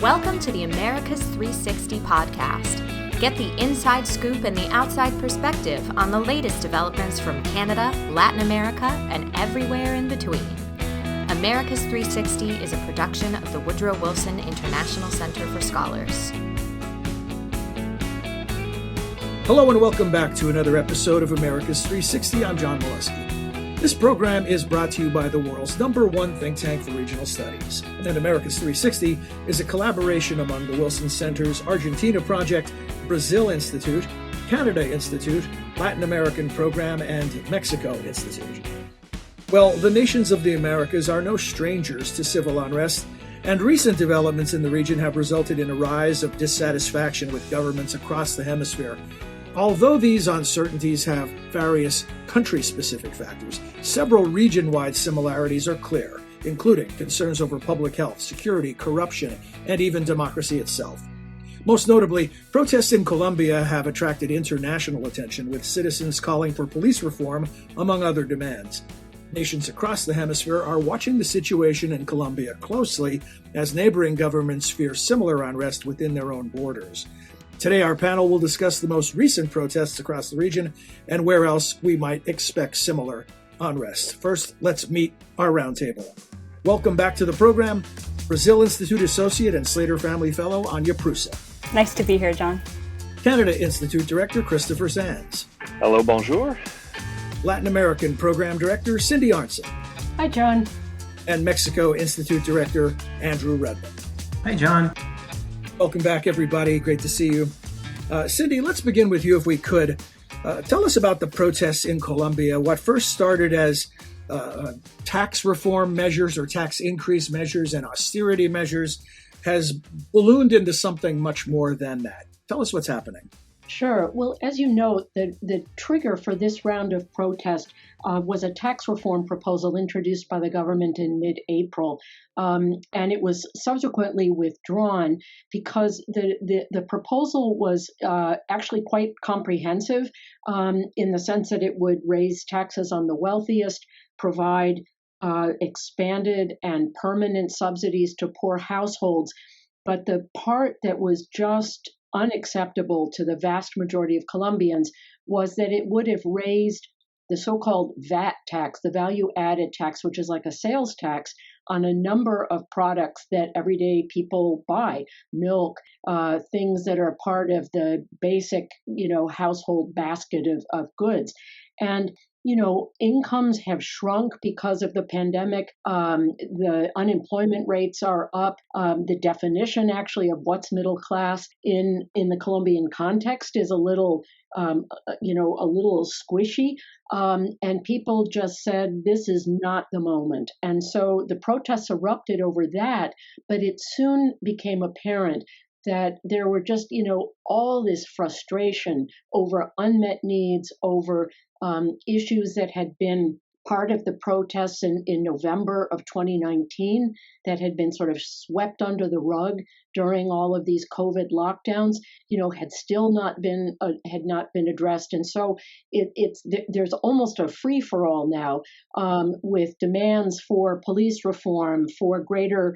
Welcome to the Americas 360 podcast. Get the inside scoop and the outside perspective on the latest developments from Canada, Latin America, and everywhere in between. Americas 360 is a production of the Woodrow Wilson International Center for Scholars. Hello and welcome back to another episode of Americas 360. I'm John Molesky. This program is brought to you by the world's #1 think tank for regional studies. And Americas 360 is a collaboration among the Wilson Center's Argentina Project, Brazil Institute, Canada Institute, Latin American Program, and Mexico Institute. Well, the nations of the Americas are no strangers to civil unrest, and recent developments in the region have resulted in a rise of dissatisfaction with governments across the hemisphere. Although these uncertainties have various country-specific factors, several region-wide similarities are clear, including concerns over public health, security, corruption, and even democracy itself. Most notably, protests in Colombia have attracted international attention, with citizens calling for police reform, among other demands. Nations across the hemisphere are watching the situation in Colombia closely as neighboring governments fear similar unrest within their own borders. Today, our panel will discuss the most recent protests across the region and where else we might expect similar unrest. First, let's meet our roundtable. Welcome back to the program, Brazil Institute Associate and Slater Family Fellow, Anya Prusa. Nice to be here, John. Canada Institute Director, Christopher Sands. Hello, bonjour. Latin American Program Director, Cindy Arnson. Hi, John. And Mexico Institute Director, Andrew Redmond. Hi, John. Welcome back, everybody. Great to see you. Cindy, let's begin with you if we could. Tell us about the protests in Colombia. What first started as tax reform measures or tax increase measures and austerity measures has ballooned into something much more than that. Tell us what's happening. Sure. Well, as you know, the trigger for this round of protest was a tax reform proposal introduced by the government in mid-April, and it was subsequently withdrawn because the proposal was actually quite comprehensive in the sense that it would raise taxes on the wealthiest, provide expanded and permanent subsidies to poor households. But the part that was just unacceptable to the vast majority of Colombians was that it would have raised the so-called VAT tax, the value added tax, which is like a sales tax on a number of products that everyday people buy, milk, things that are part of the basic, household basket of goods. And incomes have shrunk because of the pandemic. The unemployment rates are up. The definition actually of what's middle class in the Colombian context is a little squishy. And people just said, this is not the moment. And so the protests erupted over that, but it soon became apparent that there were just, all this frustration over unmet needs, over issues that had been part of the protests in November of 2019 that had been sort of swept under the rug during all of these COVID lockdowns, had still not been addressed. And so there's almost a free for all now with demands for police reform, for greater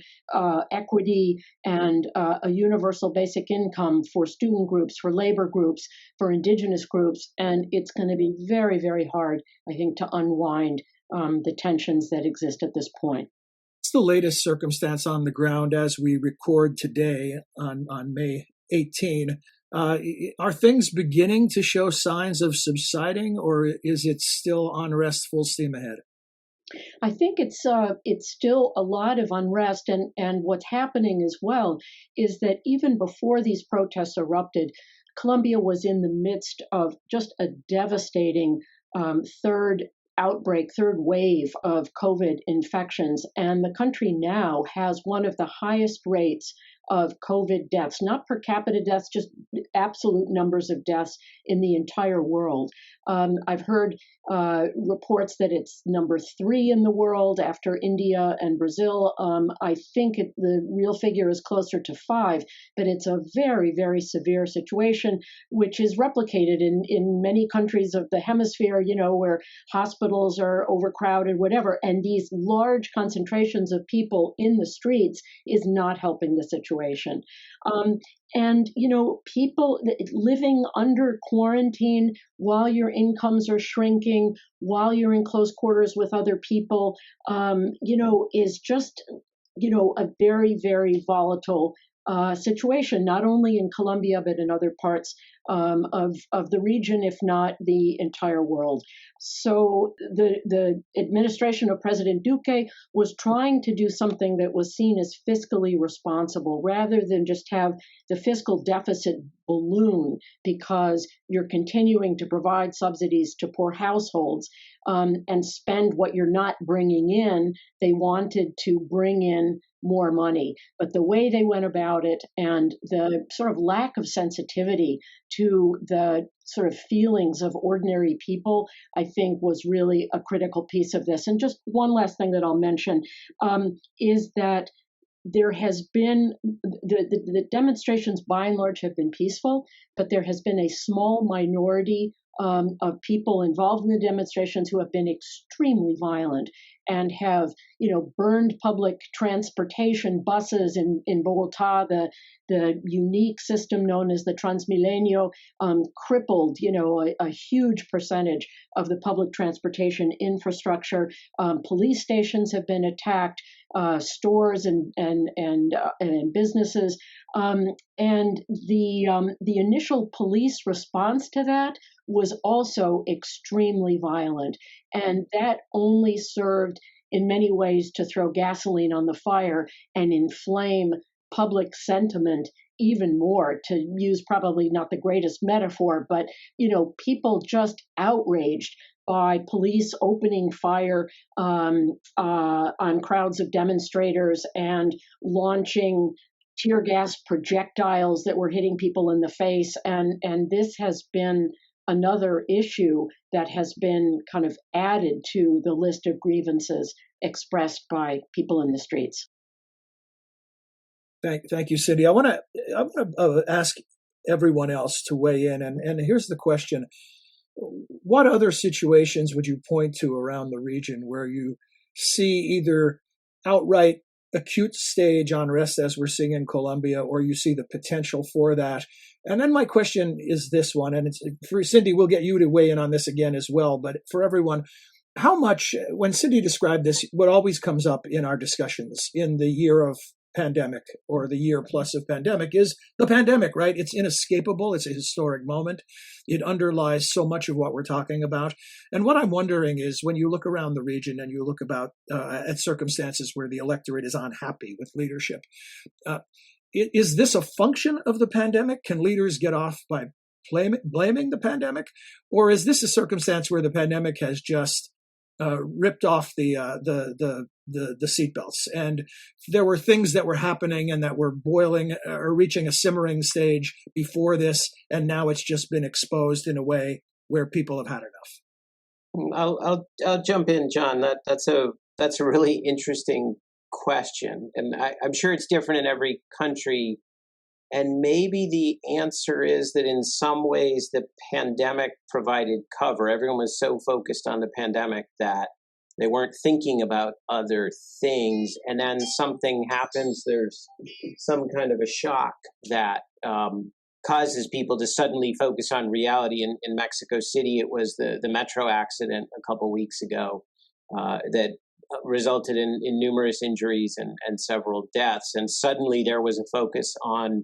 equity and a universal basic income for student groups, for labor groups, for indigenous groups. And it's going to be very, very hard, I think, to unwind the tensions that exist at this point. What's the latest circumstance on the ground as we record today on May 18? Are things beginning to show signs of subsiding, or is it still unrest full steam ahead? I think it's still a lot of unrest, and what's happening as well is that even before these protests erupted, Colombia was in the midst of just a devastating third wave of COVID infections. And the country now has one of the highest rates of COVID deaths, not per capita deaths, just absolute numbers of deaths in the entire world. I've heard reports that it's number 3 in the world after India and Brazil. I think the real figure is closer to 5, but it's a very, very severe situation, which is replicated in many countries of the hemisphere, where hospitals are overcrowded, whatever. And these large concentrations of people in the streets is not helping the situation. situation. And, people living under quarantine while your incomes are shrinking, while you're in close quarters with other people, is just, a very, very volatile situation, not only in Colombia, but in other parts of the region, if not the entire world. So the administration of President Duque was trying to do something that was seen as fiscally responsible, rather than just have the fiscal deficit balloon because you're continuing to provide subsidies to poor households and spend what you're not bringing in. They wanted to bring in more money. But the way they went about it and the sort of lack of sensitivity to the sort of feelings of ordinary people, I think was really a critical piece of this. And just one last thing that I'll mention is that there has been the demonstrations by and large have been peaceful, but there has been a small minority of people involved in the demonstrations who have been extremely violent and have, burned public transportation buses in Bogota, the unique system known as the Transmilenio, crippled, a huge percentage of the public transportation infrastructure. Police stations have been attacked, stores and businesses, and the initial police response to that was also extremely violent, and that only served in many ways to throw gasoline on the fire and inflame public sentiment even more, to use probably not the greatest metaphor, but people just outraged by police opening fire on crowds of demonstrators and launching tear gas projectiles that were hitting people in the face. And this has been another issue that has been kind of added to the list of grievances expressed by people in the streets. Thank you, Cindy. I want to ask everyone else to weigh in. And here's the question. What other situations would you point to around the region where you see either outright acute stage unrest, as we're seeing in Colombia, or you see the potential for that? And then my question is this one, and it's for Cindy, we'll get you to weigh in on this again as well. But for everyone, how much, when Cindy described this, what always comes up in our discussions in the year of pandemic or the year plus of pandemic is the pandemic, right? It's inescapable. It's a historic moment. It underlies so much of what we're talking about. And what I'm wondering is, when you look around the region and you look about at circumstances where the electorate is unhappy with leadership, is this a function of the pandemic? Can leaders get off by blaming the pandemic? Or is this a circumstance where the pandemic has just ripped off the seatbelts, and there were things that were happening and that were boiling or reaching a simmering stage before this, and now it's just been exposed in a way where people have had enough? I'll jump in, John. That's a really interesting question, and I'm sure it's different in every country. And maybe the answer is that in some ways the pandemic provided cover. Everyone was so focused on the pandemic that they weren't thinking about other things. And then something happens, there's some kind of a shock that causes people to suddenly focus on reality. In Mexico City, it was the metro accident a couple weeks ago that resulted in numerous injuries and several deaths. And suddenly there was a focus on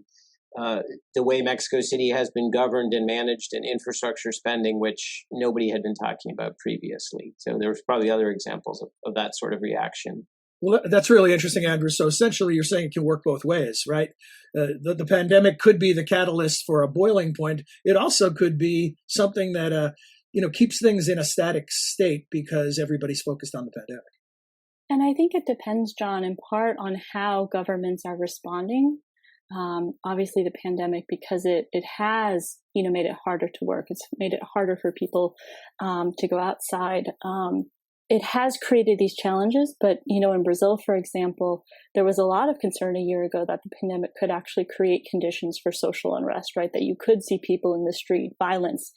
the way Mexico City has been governed and managed, and infrastructure spending, which nobody had been talking about previously. So there was probably other examples of that sort of reaction. Well, that's really interesting, Andrew. So essentially, you're saying it can work both ways, right? The pandemic could be the catalyst for a boiling point. It also could be something that keeps things in a static state because everybody's focused on the pandemic. And I think it depends, John, in part on how governments are responding. Obviously, the pandemic, because it has made it harder to work. It's made it harder for people to go outside. it has created these challenges, but, in Brazil, for example, there was a lot of concern a year ago that the pandemic could actually create conditions for social unrest, right? That you could see people in the street, violence.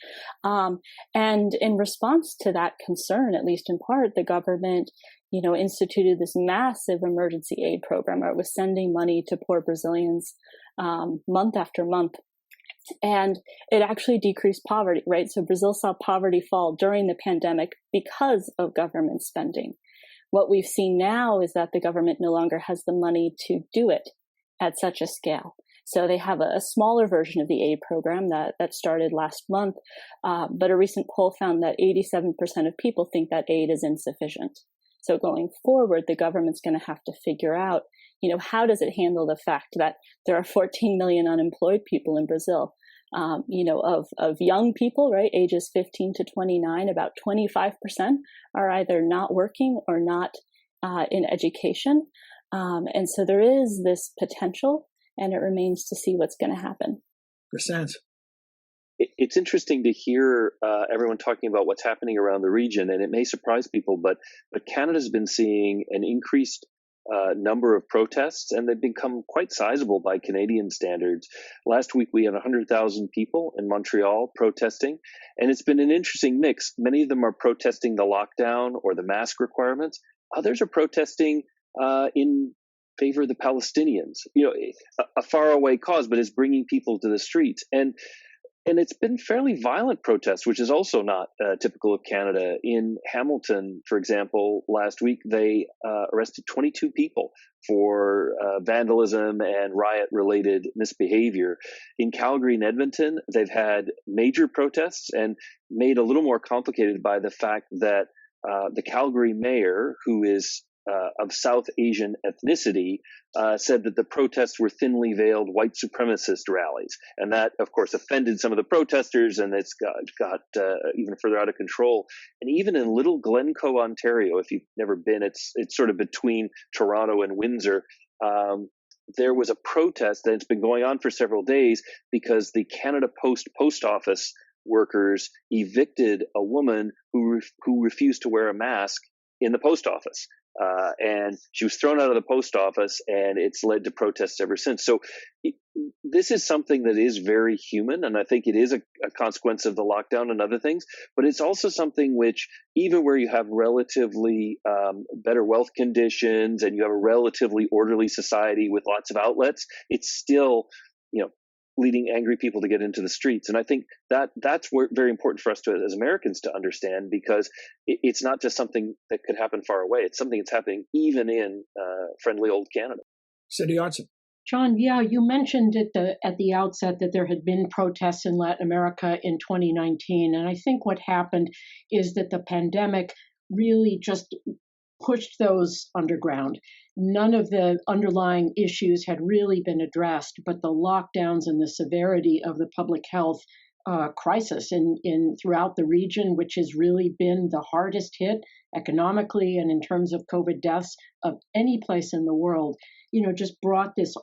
And in response to that concern, at least in part, the government, instituted this massive emergency aid program, or it was sending money to poor Brazilians month after month. And it actually decreased poverty, right? So Brazil saw poverty fall during the pandemic because of government spending. What we've seen now is that the government no longer has the money to do it at such a scale. So they have a smaller version of the aid program that started last month. But a recent poll found that 87% of people think that aid is insufficient. So going forward, the government's going to have to figure out, how does it handle the fact that there are 14 million unemployed people in Brazil? Of young people, right, ages 15 to 29, about 25% are either not working or not in education. And so there is this potential, and it remains to see what's going to happen. Percent. It's interesting to hear everyone talking about what's happening around the region, and it may surprise people, but Canada's been seeing an increased number of protests, and they've become quite sizable by Canadian standards. Last week, we had 100,000 people in Montreal protesting, and it's been an interesting mix. Many of them are protesting the lockdown or the mask requirements. Others are protesting in favor of the Palestinians. A faraway cause, but it's bringing people to the streets. And it's been fairly violent protests, which is also not typical of Canada. In Hamilton, for example, last week, they arrested 22 people for vandalism and riot-related misbehavior. In Calgary and Edmonton, they've had major protests, and made a little more complicated by the fact that the Calgary mayor, who is of South Asian ethnicity, said that the protests were thinly veiled white supremacist rallies. And that, of course, offended some of the protesters, and it's got even further out of control. And even in Little Glencoe, Ontario, if you've never been, it's sort of between Toronto and Windsor, there was a protest that's been going on for several days because the Canada Post office workers evicted a woman who refused to wear a mask in the post office. And she was thrown out of the post office, and it's led to protests ever since. So this is something that is very human, and I think it is a consequence of the lockdown and other things. But it's also something which, even where you have relatively better wealth conditions and you have a relatively orderly society with lots of outlets, it's still, leading angry people to get into the streets. And I think that's very important for us as Americans to understand, because it's not just something that could happen far away. It's something that's happening even in friendly old Canada. Cindy Arnson. John, yeah, you mentioned at the outset that there had been protests in Latin America in 2019. And I think what happened is that the pandemic really just pushed those underground. None of the underlying issues had really been addressed, but the lockdowns and the severity of the public health crisis in throughout the region, which has really been the hardest hit economically and in terms of COVID deaths of any place in the world, just brought this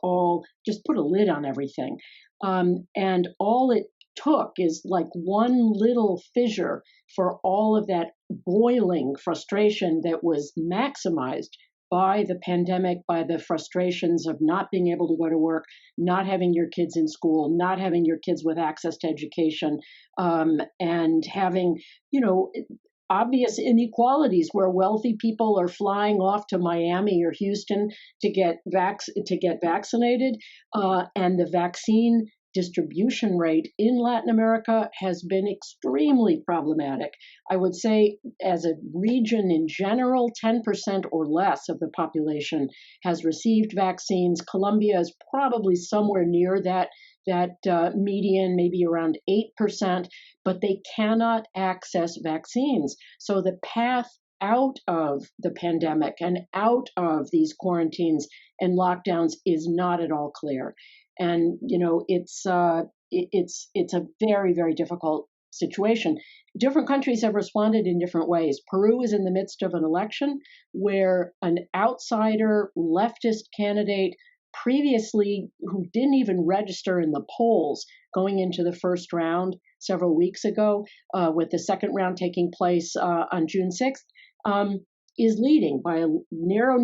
just put a lid on everything. And all it took is like one little fissure for all of that boiling frustration that was maximized by the pandemic, by the frustrations of not being able to go to work, not having your kids in school, not having your kids with access to education, and having, obvious inequalities where wealthy people are flying off to Miami or Houston to get vaccinated, and the vaccine distribution rate in Latin America has been extremely problematic. I would say as a region in general, 10% or less of the population has received vaccines. Colombia is probably somewhere near that median, maybe around 8%, but they cannot access vaccines. So the path out of the pandemic and out of these quarantines and lockdowns is not at all clear. And, it's a very, very difficult situation. Different countries have responded in different ways. Peru is in the midst of an election where an outsider leftist candidate previously, who didn't even register in the polls going into the first round several weeks ago, with the second round taking place on June 6th, is leading by a narrow,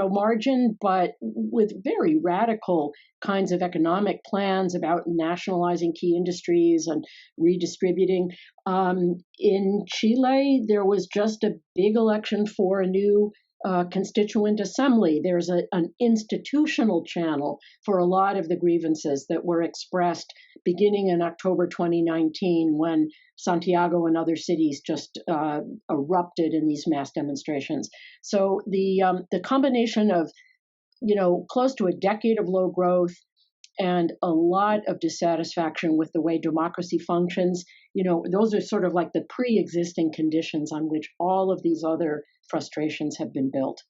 margin, but with very radical kinds of economic plans about nationalizing key industries and redistributing. In Chile, there was just a big election for a new constituent assembly. There's an institutional channel for a lot of the grievances that were expressed beginning in October 2019 when Santiago and other cities just erupted in these mass demonstrations. So the combination of, close to a decade of low growth and a lot of dissatisfaction with the way democracy functions, those are sort of like the pre-existing conditions on which all of these other frustrations have been built.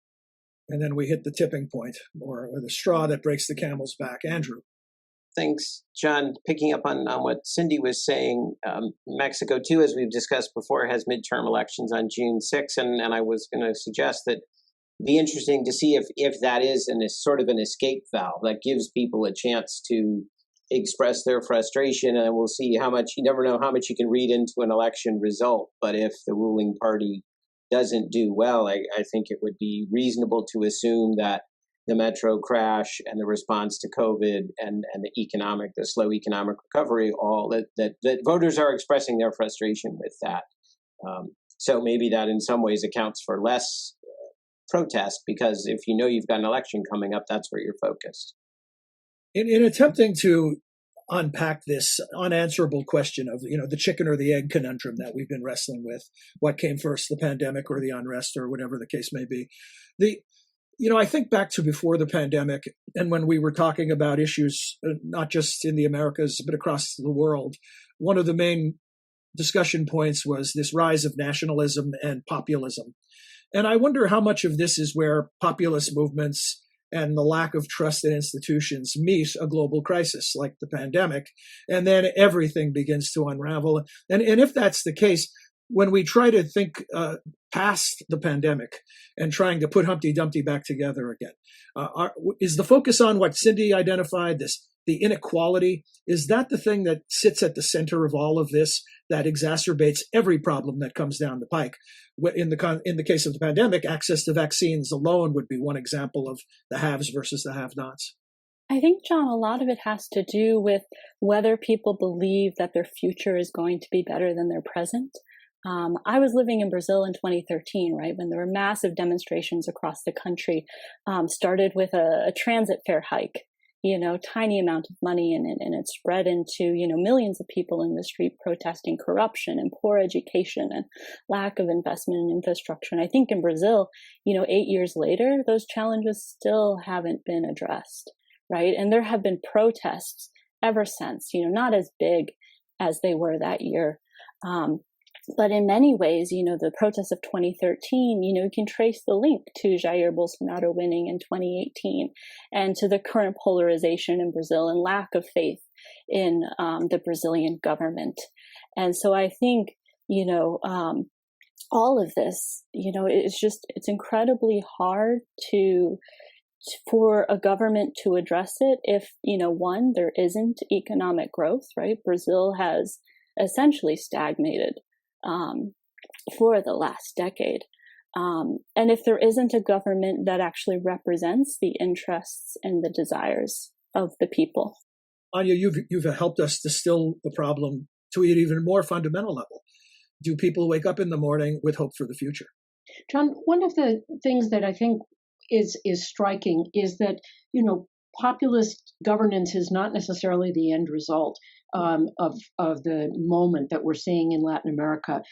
And then we hit the tipping point, or the straw that breaks the camel's back. Andrew. Thanks, John. Picking up on what Cindy was saying, Mexico, too, as we've discussed before, has midterm elections on June 6th. And I was going to suggest that it'd be interesting to see if that is sort of an escape valve that gives people a chance to express their frustration. And we'll see how much, you never know how much you can read into an election result. But if the ruling party doesn't do well, I think it would be reasonable to assume that the metro crash and the response to COVID and the slow economic recovery, all that voters are expressing their frustration with that. So maybe that in some ways accounts for less protest, because if you've got an election coming up, that's where you're focused. In attempting to unpack this unanswerable question of, the chicken or the egg conundrum that we've been wrestling with, what came first, the pandemic or the unrest, or whatever the case may be, I think back to before the pandemic, and when we were talking about issues, not just in the Americas, but across the world, one of the main discussion points was this rise of nationalism and populism. And I wonder how much of this is where populist movements and the lack of trust in institutions meet a global crisis like the pandemic, and then everything begins to unravel. And if that's the case, when we try to think past the pandemic and trying to put Humpty Dumpty back together again, is the focus on what Cindy identified, the inequality, is that the thing that sits at the center of all of this, that exacerbates every problem that comes down the pike? In the case of the pandemic, access to vaccines alone would be one example of the haves versus the have-nots. I think, John, a lot of it has to do with whether people believe that their future is going to be better than their present. I was living in Brazil in 2013, right, when there were massive demonstrations across the country, started with a transit fare hike, tiny amount of money, and it spread into, millions of people in the street protesting corruption and poor education and lack of investment in infrastructure. And I think in Brazil, 8 years later, those challenges still haven't been addressed, right? And there have been protests ever since, not as big as they were that year. But in many ways, the protests of 2013, you can trace the link to Jair Bolsonaro winning in 2018 and to the current polarization in Brazil and lack of faith in the Brazilian government. And so I think, all of this, it's incredibly hard for a government to address it if, one, there isn't economic growth, right? Brazil has essentially stagnated for the last decade. And if there isn't a government that actually represents the interests and the desires of the people. Anya, you've helped us distill the problem to an even more fundamental level. Do people wake up in the morning with hope for the future? John, one of the things that I think is striking is that, populist governance is not necessarily the end result of the moment that we're seeing in Latin America,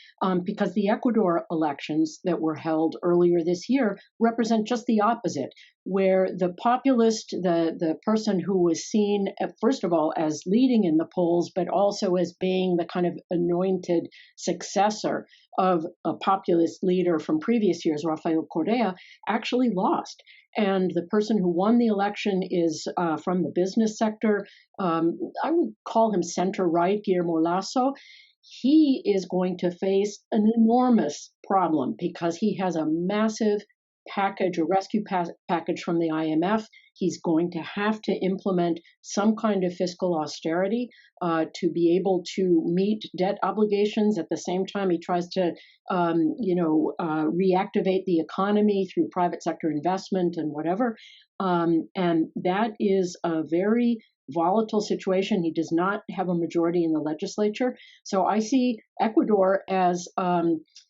because the Ecuador elections that were held earlier this year represent just the opposite, where the populist, the person who was seen, first of all, as leading in the polls, but also as being the kind of anointed successor of a populist leader from previous years, Rafael Correa, actually lost. And the person who won the election is from the business sector. I would call him center-right, Guillermo Lasso. He is going to face an enormous problem because he has a massive package, a rescue package from the IMF. He's going to have to implement some kind of fiscal austerity to be able to meet debt obligations. At the same time, he tries to, reactivate the economy through private sector investment and whatever. And that is a very volatile situation. He does not have a majority in the legislature. So I see Ecuador as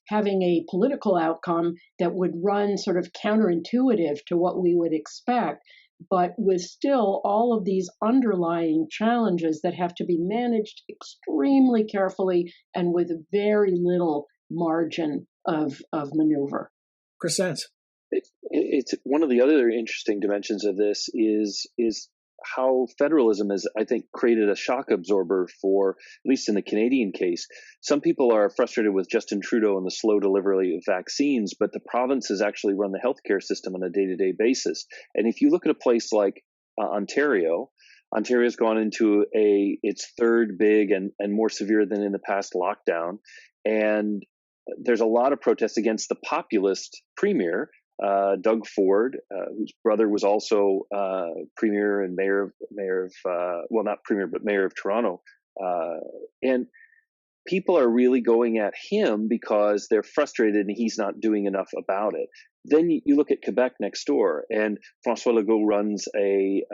having a political outcome that would run sort of counterintuitive to what we would expect, but with still all of these underlying challenges that have to be managed extremely carefully and with very little margin of maneuver. Chris Sands. It's one of the other interesting dimensions of this is how federalism has, I think, created a shock absorber for, at least in the Canadian case. Some people are frustrated with Justin Trudeau and the slow delivery of vaccines, but the provinces actually run the healthcare system on a day-to-day basis. And if you look at a place like Ontario's gone into its third big and more severe than in the past lockdown. And there's a lot of protest against the populist premier, Doug Ford, whose brother was also premier and mayor of Toronto. And people are really going at him because they're frustrated and he's not doing enough about it. Then you look at Quebec next door, and François Legault runs a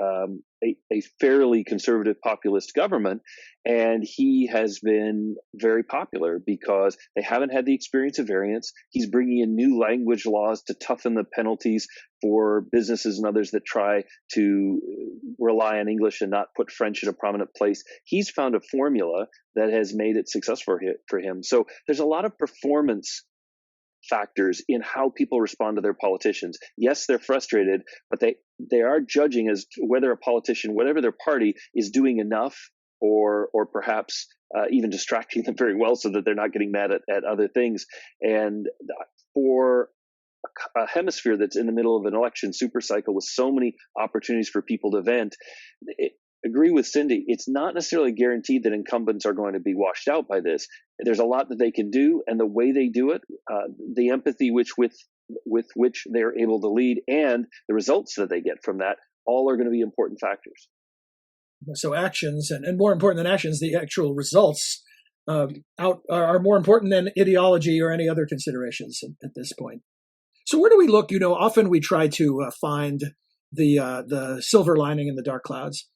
fairly conservative populist government, and he has been very popular because they haven't had the experience of variants. He's bringing in new language laws to toughen the penalties for businesses and others that try to rely on English and not put French in a prominent place. He's found a formula that has made it successful for him. So there's a lot of performance factors in how people respond to their politicians. Yes, they're frustrated, but they are judging as to whether a politician, whatever their party, is doing enough or perhaps even distracting them very well so that they're not getting mad at other things. And for a hemisphere that's in the middle of an election super cycle with so many opportunities for people to vent, agree with Cindy, it's not necessarily guaranteed that incumbents are going to be washed out by this. There's a lot that they can do, and the way they do it, the empathy with which they're able to lead, and the results that they get from that, all are going to be important factors. So actions, and more important than actions, the actual results are more important than ideology or any other considerations at this point. So where do we look? Often we try to find the silver lining in the dark clouds.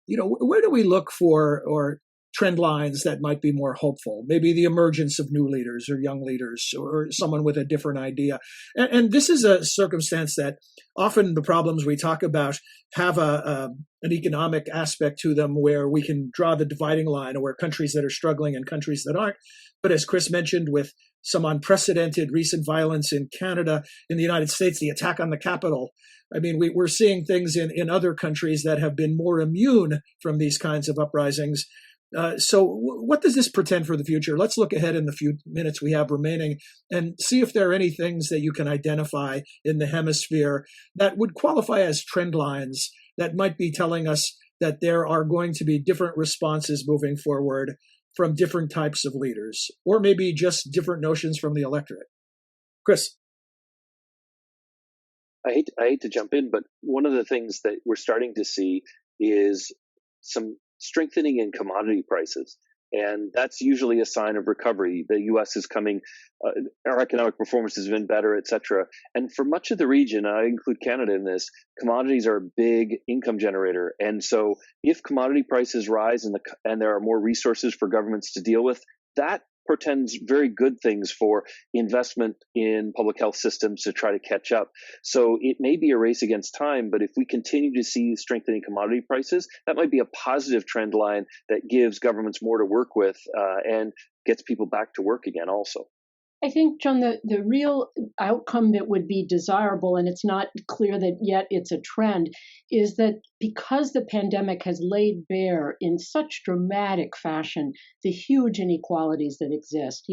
Where do we look for or trend lines that might be more hopeful? Maybe the emergence of new leaders or young leaders or someone with a different idea. And this is a circumstance that often the problems we talk about have an economic aspect to them where we can draw the dividing line, or where countries that are struggling and countries that aren't. But as Chris mentioned, with some unprecedented recent violence in Canada, in the United States, the attack on the Capitol, I mean, we're seeing things in other countries that have been more immune from these kinds of uprisings. So what does this portend for the future? Let's look ahead in the few minutes we have remaining and see if there are any things that you can identify in the hemisphere that would qualify as trend lines that might be telling us that there are going to be different responses moving forward from different types of leaders, or maybe just different notions from the electorate. Chris? I hate to jump in, but one of the things that we're starting to see is some strengthening in commodity prices. And that's usually a sign of recovery. The U.S. is coming, our economic performance has been better, et cetera. And for much of the region, I include Canada in this, commodities are a big income generator. And so if commodity prices rise and there are more resources for governments to deal with, that portends very good things for investment in public health systems to try to catch up. So it may be a race against time, but if we continue to see strengthening commodity prices, that might be a positive trend line that gives governments more to work with and gets people back to work again also. I think, John, the real outcome that would be desirable, and it's not clear that yet it's a trend, is that because the pandemic has laid bare in such dramatic fashion the huge inequalities that exist,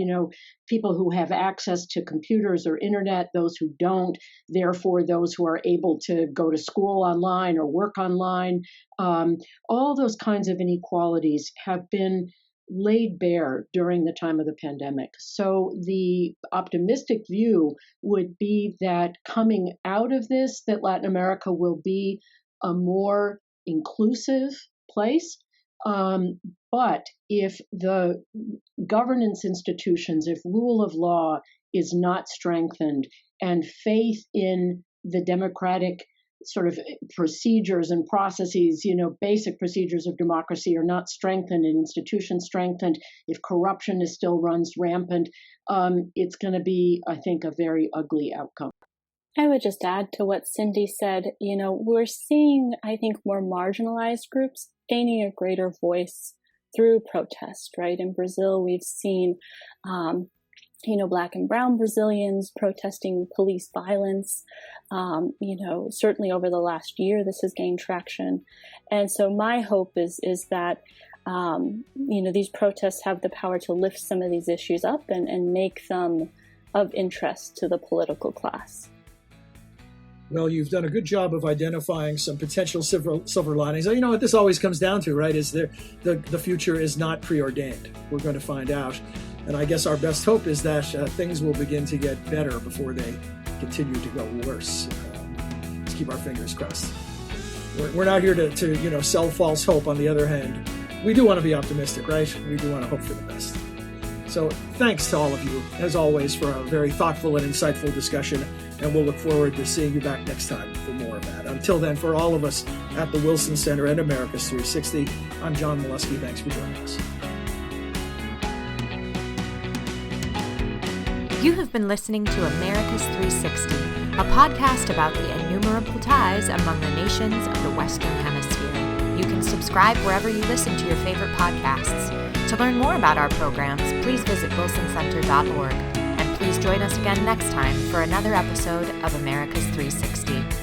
people who have access to computers or internet, those who don't, therefore those who are able to go to school online or work online, all those kinds of inequalities have been laid bare during the time of the pandemic. So the optimistic view would be that coming out of this, that Latin America will be a more inclusive place. But if the governance institutions, if rule of law is not strengthened and faith in the democratic sort of procedures and processes, basic procedures of democracy are not strengthened and institutions strengthened, if corruption is still runs rampant, it's going to be, I think, a very ugly outcome. I would just add to what Cindy said, we're seeing, I think, more marginalized groups gaining a greater voice through protest, right? In Brazil, we've seen, Black and brown Brazilians protesting police violence. Certainly over the last year, this has gained traction. And so my hope is that, these protests have the power to lift some of these issues up and make them of interest to the political class. Well, you've done a good job of identifying some potential silver linings. You know what this always comes down to, right, is the future is not preordained. We're going to find out. And I guess our best hope is that things will begin to get better before they continue to go worse. Let's keep our fingers crossed. We're not here to sell false hope. On the other hand, we do want to be optimistic, right? We do want to hope for the best. So thanks to all of you, as always, for a very thoughtful and insightful discussion. And we'll look forward to seeing you back next time for more of that. Until then, for all of us at the Wilson Center and America's 360, I'm John Molesky. Thanks for joining us. You have been listening to America's 360, a podcast about the innumerable ties among the nations of the Western Hemisphere. You can subscribe wherever you listen to your favorite podcasts. To learn more about our programs, please visit wilsoncenter.org. And please join us again next time for another episode of America's 360.